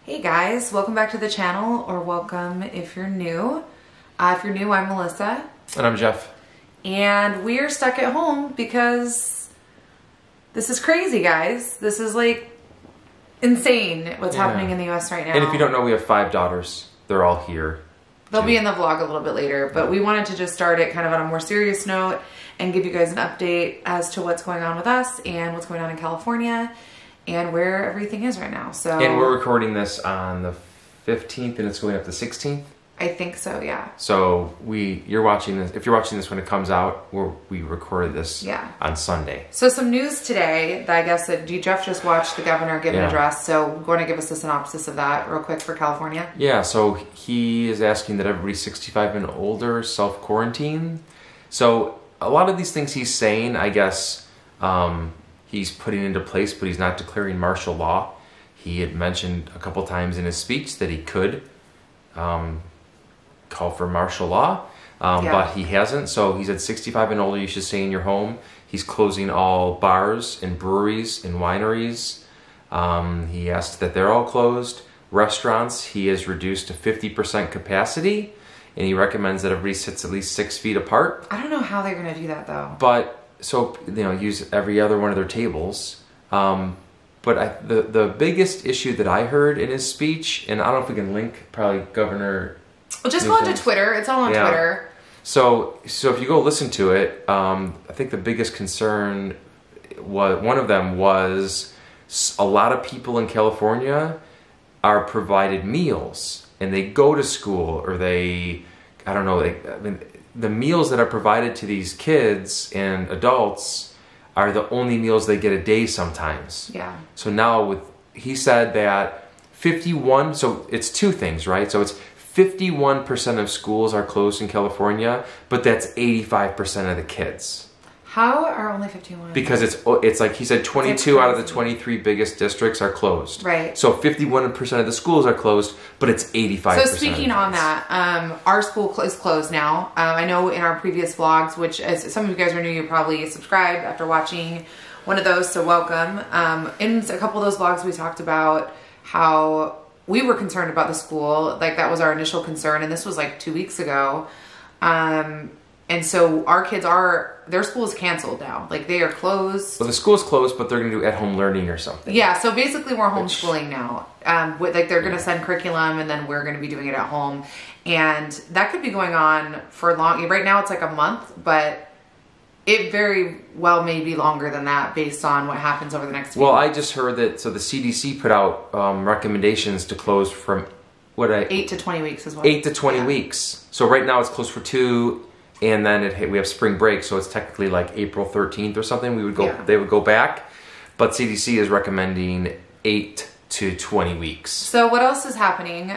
Hey guys, welcome back to the channel, or welcome if you're new. If you're new, I'm Melissa. And I'm Jeff. And we're stuck at home because this is crazy, guys. This is like insane what's happening in the US right now. And if you don't know, we have 5 daughters. They're all here. They'll be in the vlog a little bit later, but we wanted to just start it kind of on a more serious note and give you guys an update as to what's going on with us and what's going on in California and where everything is right now. So, and we're recording this on the 15th and it's going up the 16th? I think so, yeah. So you're watching this, if you're watching this when it comes out, we recorded this on Sunday. So some news today that I guess that Jeff just watched the governor give an address. So we're going to give us a synopsis of that real quick for California. Yeah, so he is asking that everybody 65 and older self-quarantine. So a lot of these things he's saying, I guess, he's putting into place, but he's not declaring martial law. He had mentioned a couple times in his speech that he could call for martial law, but he hasn't. So he said 65 and older, you should stay in your home. He's closing all bars and breweries and wineries. He asked that they're all closed. Restaurants, he has reduced to 50% capacity, and he recommends that everybody sits at least 6 feet apart. I don't know how they're going to do that though. But so, use every other one of their tables. But the biggest issue that I heard in his speech, and I don't know if we can link probably Governor. Well, just go onto Twitter. It's all on Twitter. So if you go listen to it, I think the biggest concern one of them was a lot of people in California are provided meals, and they go to school, or the meals that are provided to these kids and adults are the only meals they get a day sometimes. Yeah. So now he said that 51, so it's two things, right? So it's 51% of schools are closed in California, but that's 85% of the kids. How are only 51? Because it's like he said, 22 out of the 23 biggest districts are closed. Right. So 51% of the schools are closed, but it's 85%. So speaking on that, our school is closed now. I know in our previous vlogs, which as some of you guys are new, you probably subscribed after watching one of those, so welcome. In a couple of those vlogs, we talked about how we were concerned about the school. Like that was our initial concern, and this was like 2 weeks ago. And so our kids their school is canceled now. Like they are closed. Well, the school is closed, but they're going to do at-home learning or something. Yeah, so basically we're homeschooling now. Like they're going to send curriculum, and then we're going to be doing it at home. And that could be going on for long. Right now it's like a month, but it very well may be longer than that based on what happens over the next few months. I just heard that, so the CDC put out recommendations to close from 8 to 20 weeks as well. 8 to 20 weeks. So right now it's closed for 2, and then we have spring break, so it's technically like April 13th or something. They would go back, but CDC is recommending 8 to 20 weeks. So what else is happening?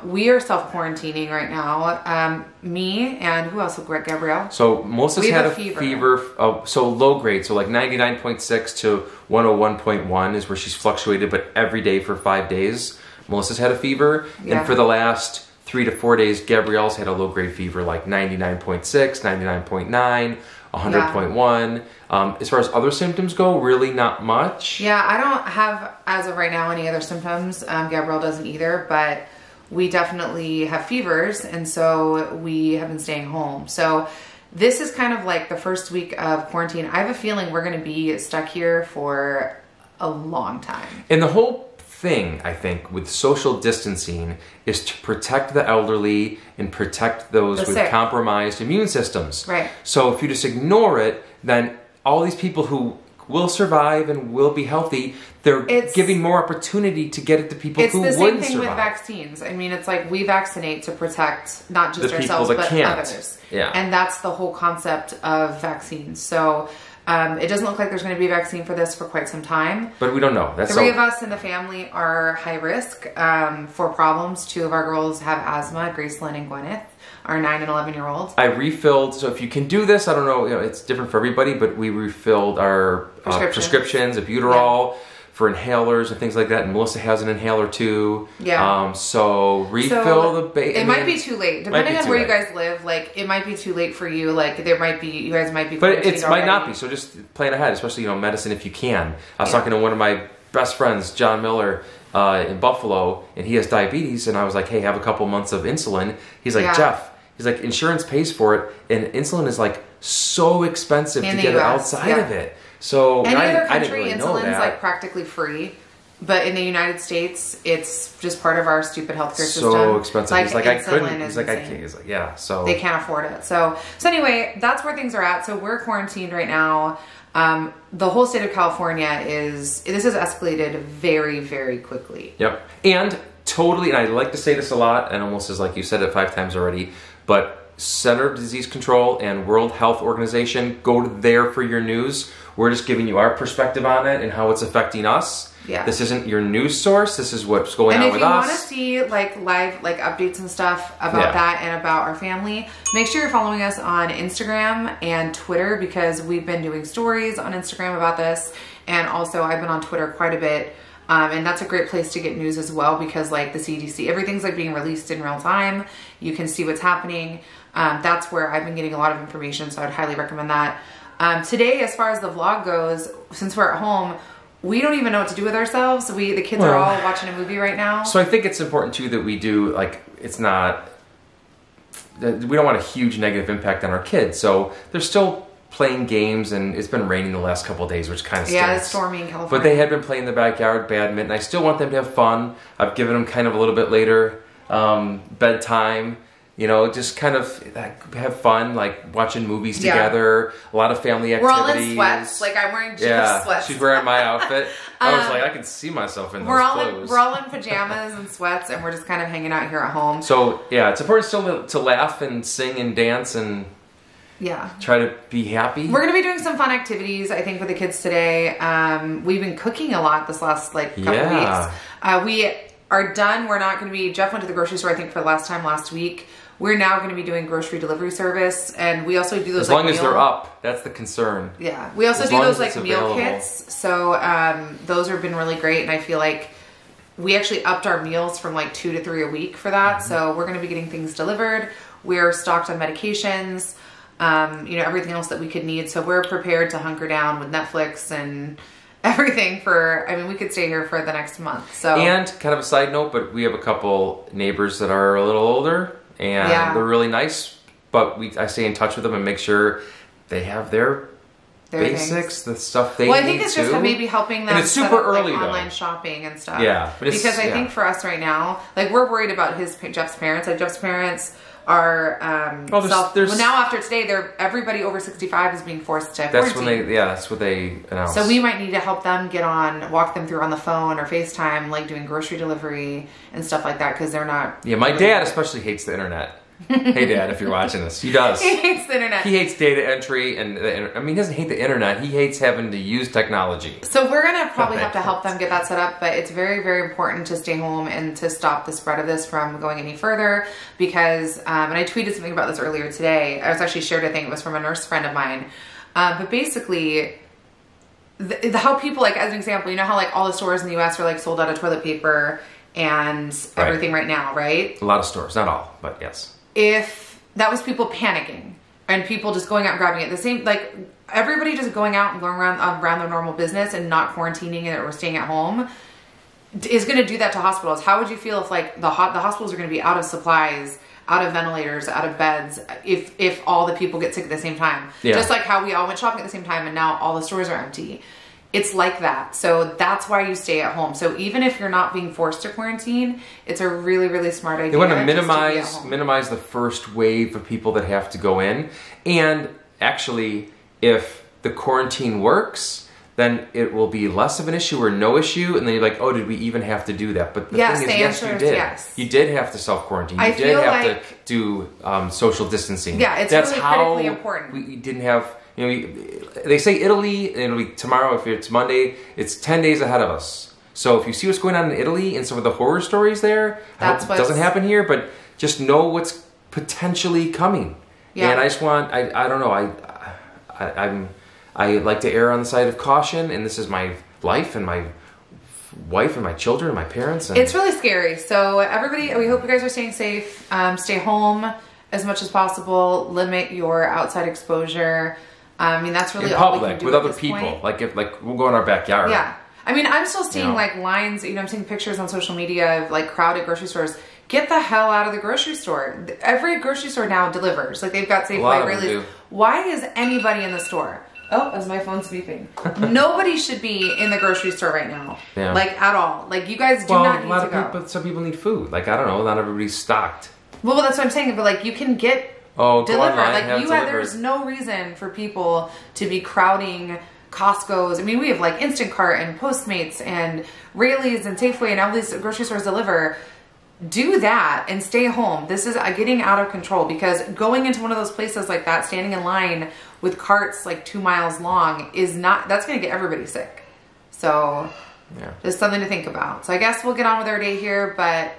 We are self-quarantining right now. Me and who else? Gabrielle. So Melissa's had a fever, so low grade, so like 99.6 to 101.1 is where she's fluctuated, but every day for 5 days. Melissa's had a fever, and for the last 3 to 4 days, Gabrielle's had a low grade fever, like 99.6, 99.9, 100.1. As far as other symptoms go, really not much. Yeah, I don't have, as of right now, any other symptoms. Gabrielle doesn't either, but we definitely have fevers, and so we have been staying home. So this is kind of like the first week of quarantine. I have a feeling we're going to be stuck here for a long time. And the whole thing, I think, with social distancing is to protect the elderly and protect those with compromised immune systems. Right. So if you just ignore it, then all these people who will survive and will be healthy, they're giving more opportunity to get it to people who wouldn't survive. It's the same thing with vaccines. I mean, it's like we vaccinate to protect not just ourselves, but others. Yeah. And that's the whole concept of vaccines. So it doesn't look like there's going to be a vaccine for this for quite some time. But we don't know. That's 3 of us in the family are high risk for problems. 2 of our girls have asthma, Gracelyn and Gwyneth, our 9 and 11-year-olds. I refilled, so if you can do this, I don't know, it's different for everybody, but we refilled our prescriptions, albuterol, for inhalers and things like that, and Melissa has an inhaler too. Yeah. So refill the base. It might be too late, depending on where you guys live. Like it might be too late for you. Like you guys might be. But it might not be. So just plan ahead, especially medicine if you can. I was talking to one of my best friends, John Miller, in Buffalo, and he has diabetes, and I was like, hey, have a couple months of insulin. He's like, Jeff, he's like, insurance pays for it, and insulin is like so expensive to get outside of it. So any other country, I didn't really know insulin's like practically free. But in the United States, it's just part of our stupid healthcare system. So expensive. Like, he's like, I couldn't. He's like, I can't. He's like, yeah. So they can't afford it. So anyway, that's where things are at. So we're quarantined right now. The whole state of California this has escalated very, very quickly. Yep. And totally, and I like to say this a lot, and almost as like you said it 5 times already, but Center of Disease Control and World Health Organization, go there for your news. We're just giving you our perspective on it and how it's affecting us. Yeah. This isn't your news source. This is what's going on with us. And if you want to see like live like updates and stuff about that and about our family, make sure you're following us on Instagram and Twitter, because we've been doing stories on Instagram about this, and also I've been on Twitter quite a bit. And that's a great place to get news as well, because like the CDC, everything's like being released in real time. You can see what's happening. That's where I've been getting a lot of information, so I'd highly recommend that. Today, as far as the vlog goes, since we're at home, we don't even know what to do with ourselves. The kids are all watching a movie right now. So I think it's important too that we do, like, it's not, we don't want a huge negative impact on our kids. So they're still playing games, and it's been raining the last couple of days, which kind of stinks. Yeah, it's stormy in California. But they had been playing in the backyard badminton. I still want them to have fun. I've given them kind of a little bit later bedtime. You know, just kind of have fun, like watching movies together, a lot of family activities. We're all in sweats. Like, I'm wearing Jeff's sweats. She's wearing my outfit. I was like, I can see myself in those clothes. We're all in pajamas and sweats, and we're just kind of hanging out here at home. So, yeah, it's important still to laugh and sing and dance and try to be happy. We're going to be doing some fun activities, I think, with the kids today. We've been cooking a lot this last, like, couple weeks. We are done. We're not going to be... Jeff went to the grocery store, I think, for the last time last week. We're now going to be doing grocery delivery service, and we also do those as long as they're up. That's the concern. Yeah, we also do those like meal kits. So those have been really great, and I feel like we actually upped our meals from like 2 to 3 a week for that. So we're going to be getting things delivered. We're stocked on medications, you know, everything else that we could need. So we're prepared to hunker down with Netflix and everything for, I mean, we could stay here for the next month. So, and kind of a side note, but we have a couple neighbors that are a little older. And they're really nice, but I stay in touch with them and make sure they have their basics, the stuff they need. Well, I think it's just maybe helping them. And it's super early, like, though. Online shopping and stuff. Yeah, because I think for us right now, like, we're worried about Jeff's parents. Like, Jeff's parents are well, now after today, everybody over 65 is being forced to quarantine. That's what they announced. So we might need to help them walk them through on the phone or FaceTime, like doing grocery delivery and stuff like that, because they're not. Yeah, my dad especially hates the internet. Hey, Dad, if you're watching this, he does. He hates the internet. He hates data entry, and I mean, he doesn't hate the internet. He hates having to use technology. So we're gonna probably have to help them get that set up, but it's very, very important to stay home and to stop the spread of this from going any further. Because, and I tweeted something about this earlier today. I was actually shared, I think it was from a nurse friend of mine. But basically, how people, like, as an example, you know how like all the stores in the U.S. are like sold out of toilet paper and everything right now, right? A lot of stores, not all, but yes. If that was people panicking and people just going out and grabbing it, the same, like, everybody just going out and going around their normal business and not quarantining or staying at home is going to do that to hospitals. How would you feel if, like, the hospitals are going to be out of supplies, out of ventilators, out of beds, if all the people get sick at the same time? Just like how we all went shopping at the same time and now all the stores are empty. It's like that. So that's why you stay at home. So even if you're not being forced to quarantine, it's a really, really smart idea. They want to minimize the first wave of people that have to go in. And actually, if the quarantine works, then it will be less of an issue or no issue. And then you're like, oh, did we even have to do that? But the thing is, yes, you did. Yes. You did have to self-quarantine. You did have to do social distancing. Yeah, it's really critically important. We didn't have... You know, they say Italy, and it'll be tomorrow, if it's Monday, it's 10 days ahead of us. So if you see what's going on in Italy and some of the horror stories there, I hope it doesn't happen here, but just know what's potentially coming. Yeah. And I just want, I don't know, I like to err on the side of caution, and this is my life and my wife and my children and my parents. And it's really scary. So everybody, we hope you guys are staying safe. Stay home as much as possible. Limit your outside exposure. I mean, that's really in all public, we can do with other people. point. Like we'll go in our backyard. Yeah. I mean, I'm still seeing like lines, you know, I'm seeing pictures on social media of like crowded grocery stores. Get the hell out of the grocery store. Every grocery store now delivers. Like they've got Safeway, Rayleigh's. Why is anybody in the store? Oh, as my phone's beeping. Nobody should be in the grocery store right now. Yeah. Like at all. Like you guys do not need to go. But some people need food. Like I don't know, not everybody's stocked. Well, that's what I'm saying. But like you can get delivered. Like there's no reason for people to be crowding Costco's. I mean, we have like Instacart and Postmates and Rayleigh's and Safeway and all these grocery stores deliver. Do that and stay home. This is getting out of control because going into one of those places like that, standing in line with carts like 2 miles long is not, that's going to get everybody sick. So just something to think about. So I guess we'll get on with our day here, but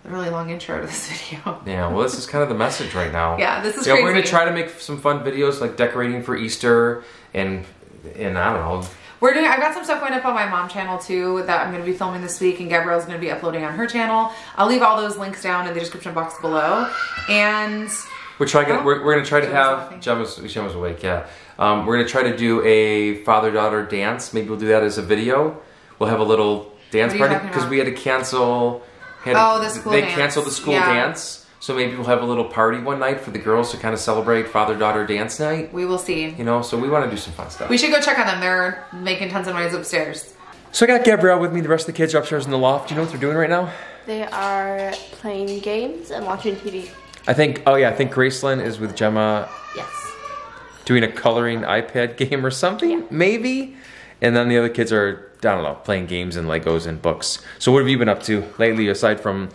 a really long intro to this video. Yeah, well, this is kind of the message right now. Yeah, this is crazy. We're going to try to make some fun videos like decorating for Easter and I don't know. I've got some stuff going up on my mom channel too that I'm going to be filming this week, and Gabrielle's going to be uploading on her channel. I'll leave all those links down in the description box below. And we're going to try to have Gemma's awake. Yeah, we're going to try to do a father-daughter dance. Maybe we'll do that as a video. We'll have a little dance party because we had to cancel. The school dance. They canceled the school dance. So maybe we'll have a little party one night for the girls to kind of celebrate father-daughter dance night. We will see. You know, so we want to do some fun stuff. We should go check on them. They're making tons of noise upstairs. So I got Gabrielle with me. The rest of the kids are upstairs in the loft. Do you know what they're doing right now? They are playing games and watching TV. I think Gracelyn is with Gemma. Yes. Doing a coloring iPad game or something, maybe. And then the other kids are, I don't know, playing games and Legos and books. So what have you been up to lately aside from...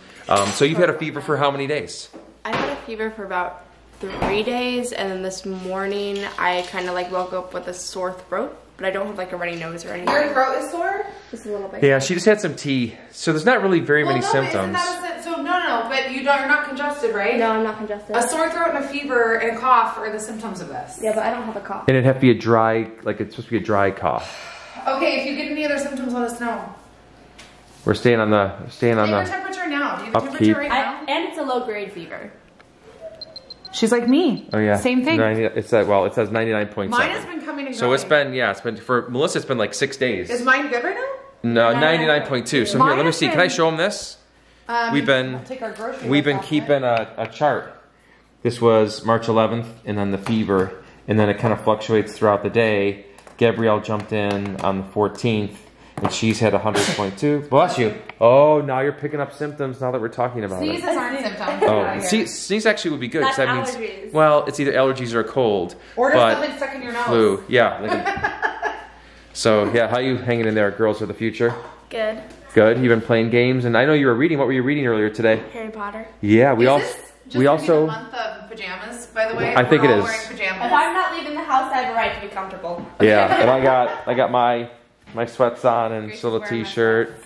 so you've had a fever for how many days? I had a fever for about 3 days, and then this morning I kind of like woke up with a sore throat, but I don't have like a runny nose or anything. Your throat is sore? Just a little bit. Yeah, she just had some tea. So there's not really very many symptoms. But you're not congested, right? No, I'm not congested. A sore throat and a fever and cough are the symptoms of this. Yeah, but I don't have a cough. And it'd have to be a dry, like it's supposed to be a dry cough. Okay, if you get any other symptoms, let us know. We're staying on the your temperature now. Do you have a temperature right now? And it's a low grade fever. She's like me. Oh yeah. Same thing. It says 99.7. Mine has been coming and going. So it's been for Melissa it's been like 6 days. Is mine good right now? No, 99.2. So here, let me see. Can I show them this? We've been keeping a chart. This was March 11th, and then the fever, and then it kind of fluctuates throughout the day. Gabrielle jumped in on the 14th, and she's had 100.2. Bless you. Oh, now you're picking up symptoms now that we're talking about Sneezes aren't symptoms. Oh, sneeze actually would be good. That's that means, allergies. well, it's either allergies or a cold. Or just something stuck in your nose. Flu. Yeah. So, yeah, how you hanging in there, Girls of the Future? Good. Good. You've been playing games, and I know you were reading. What were you reading earlier today? Harry Potter. Yeah, we also the month of pajamas, by the way. I think it is. Wearing pajamas. If I'm not leaving the house, I have a right to be comfortable. Yeah, and I got my sweats on and just a little t-shirt.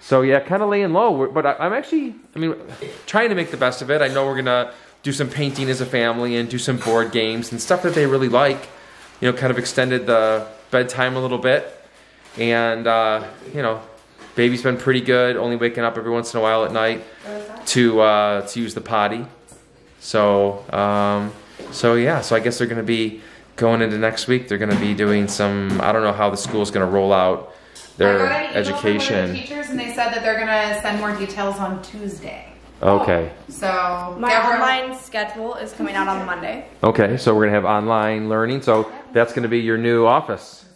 So yeah, kind of laying low. But I'm actually, trying to make the best of it. I know we're gonna do some painting as a family and do some board games and stuff that they really like. You know, kind of extended the bedtime a little bit, and you know. Baby's been pretty good, only waking up every once in a while at night to use the potty. So yeah, so I guess they're gonna be going into next week. They're gonna be doing some, I don't know how the school's gonna roll out their education. I got an email from one of the teachers and they said that they're gonna send more details on Tuesday. Okay. So my online schedule is coming out on Monday. Okay, so we're gonna have online learning. So that's gonna be your new office.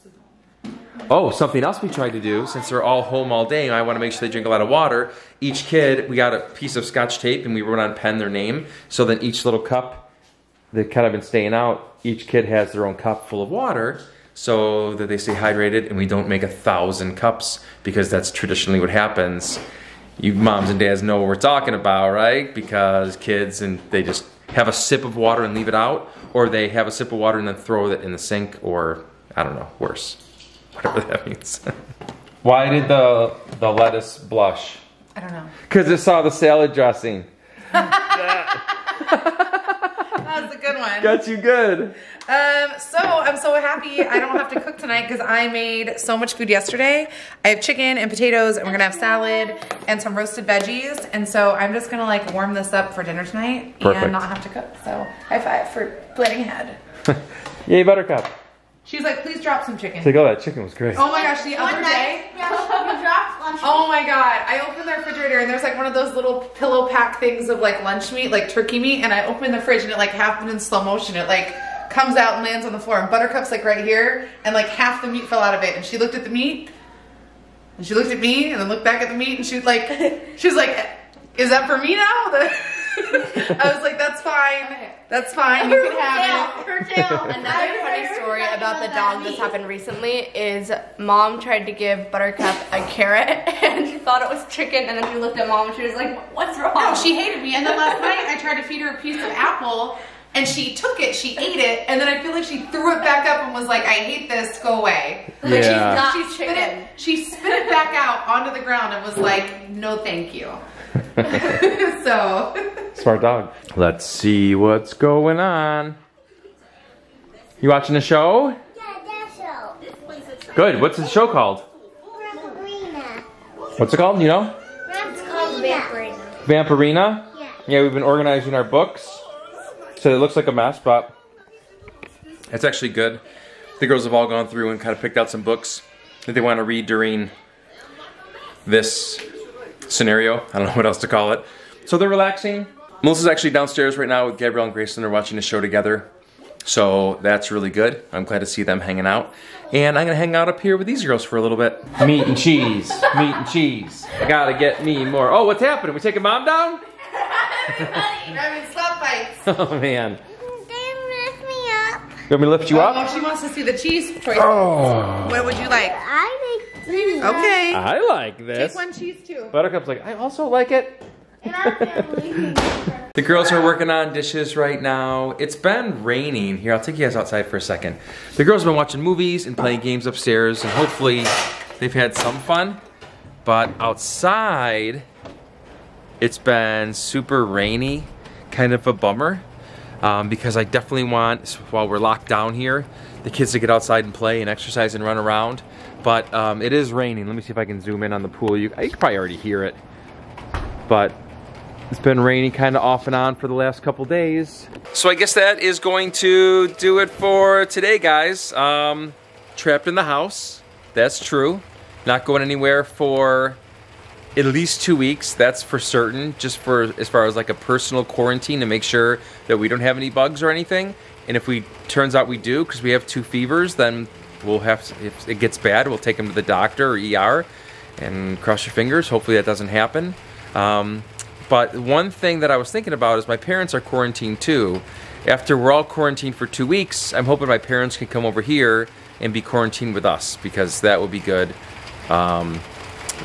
Oh, something else we tried to do, since they're all home all day, and I want to make sure they drink a lot of water. Each kid, we got a piece of Scotch tape, and we wrote on pen their name. So then each little cup, they've kind of been staying out, each kid has their own cup full of water, so that they stay hydrated, and we don't make 1,000 cups, because that's traditionally what happens. You moms and dads know what we're talking about, right? Because kids, and they just have a sip of water and leave it out, or they have a sip of water and then throw it in the sink, or, I don't know, worse. Whatever that means. Why did the lettuce blush? I don't know. Because it saw the salad dressing. That was a good one. Got you good. So I'm so happy I don't have to cook tonight because I made so much food yesterday. I have chicken and potatoes, and we're gonna have salad and some roasted veggies. And so I'm just gonna like warm this up for dinner tonight and not have to cook. So high five for planning ahead. Yay, Buttercup. She's like, please drop some chicken. It's like, oh, that chicken was great. Oh my gosh, the other day. Yeah, you dropped lunch. Oh my god, I opened the refrigerator and there's like one of those little pillow pack things of like lunch meat, like turkey meat, and I opened the fridge and it like happened in slow motion. It like comes out and lands on the floor, and Buttercup's like right here, and like half the meat fell out of it, and she looked at the meat, and she looked at me, and then looked back at the meat, and she was like, is that for me now? I was like, that's fine. That's fine. You can have it. Her tail. Another funny story about the dog that's happened recently is Mom tried to give Buttercup a carrot and she thought it was chicken, and then she looked at Mom and she was like, what's wrong? No, she hated me. And then last night I tried to feed her a piece of apple and she took it, she ate it, and then I feel like she threw it back up and was like, I hate this, go away. Like Yeah. she spit it back out onto the ground and was like, no thank you. So Smart dog. Let's see what's going on. You watching the show? Yeah, that show. Good. What's the show called? Vampirina. What's it called? You know? It's called Vampirina. Vampirina? Yeah. Yeah, we've been organizing our books. So it looks like a mess, but it's actually good. The girls have all gone through and kind of picked out some books that they want to read during this scenario. I don't know what else to call it. So they're relaxing. Melissa's actually downstairs right now with Gabrielle and Grayson. They're watching the show together. So that's really good. I'm glad to see them hanging out. And I'm gonna hang out up here with these girls for a little bit. Meat and cheese, meat and cheese. I gotta get me more. Oh, what's happening? We taking Mom down? We're having slap fights. Oh man. They lift me up. You want me to lift you up? Oh, she wants to see the cheese choice. Oh. What would you like? I like cheese. Okay. I like this. Take one cheese too. Buttercup's like, I also like it. And our family. The girls are working on dishes right now. It's been raining. Here, I'll take you guys outside for a second. The girls have been watching movies and playing games upstairs, and hopefully they've had some fun. But outside, it's been super rainy, kind of a bummer, because I definitely want, while we're locked down here, the kids to get outside and play and exercise and run around. But it is raining. Let me see if I can zoom in on the pool. You can probably already hear it. But it's been raining kind of off and on for the last couple days. So I guess that is going to do it for today, guys. Trapped in the house. That's true. Not going anywhere for at least 2 weeks. That's for certain. Just for as far as like a personal quarantine to make sure that we don't have any bugs or anything. And if we turns out we do, because we have 2 fevers, then we'll have to, if it gets bad, we'll take them to the doctor or ER. And cross your fingers. Hopefully that doesn't happen. But one thing that I was thinking about is my parents are quarantined too. After we're all quarantined for 2 weeks, I'm hoping my parents can come over here and be quarantined with us, because that would be good. That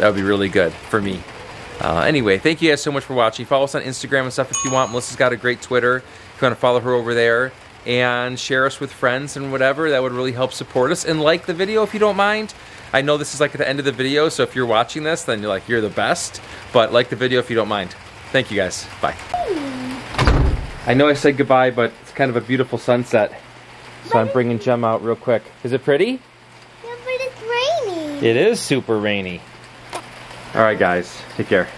would be really good for me. Anyway, thank you guys so much for watching. Follow us on Instagram and stuff if you want. Melissa's got a great Twitter. If you want to follow her over there. And share us with friends and whatever. That would really help support us. And like the video if you don't mind. I know this is like at the end of the video, so if you're watching this, then you're like, you're the best. But like the video if you don't mind. Thank you guys. Bye. I know I said goodbye, but it's kind of a beautiful sunset. So I'm bringing Jem out real quick. Is it pretty? Yeah, but it's raining. It is super rainy. All right, guys. Take care.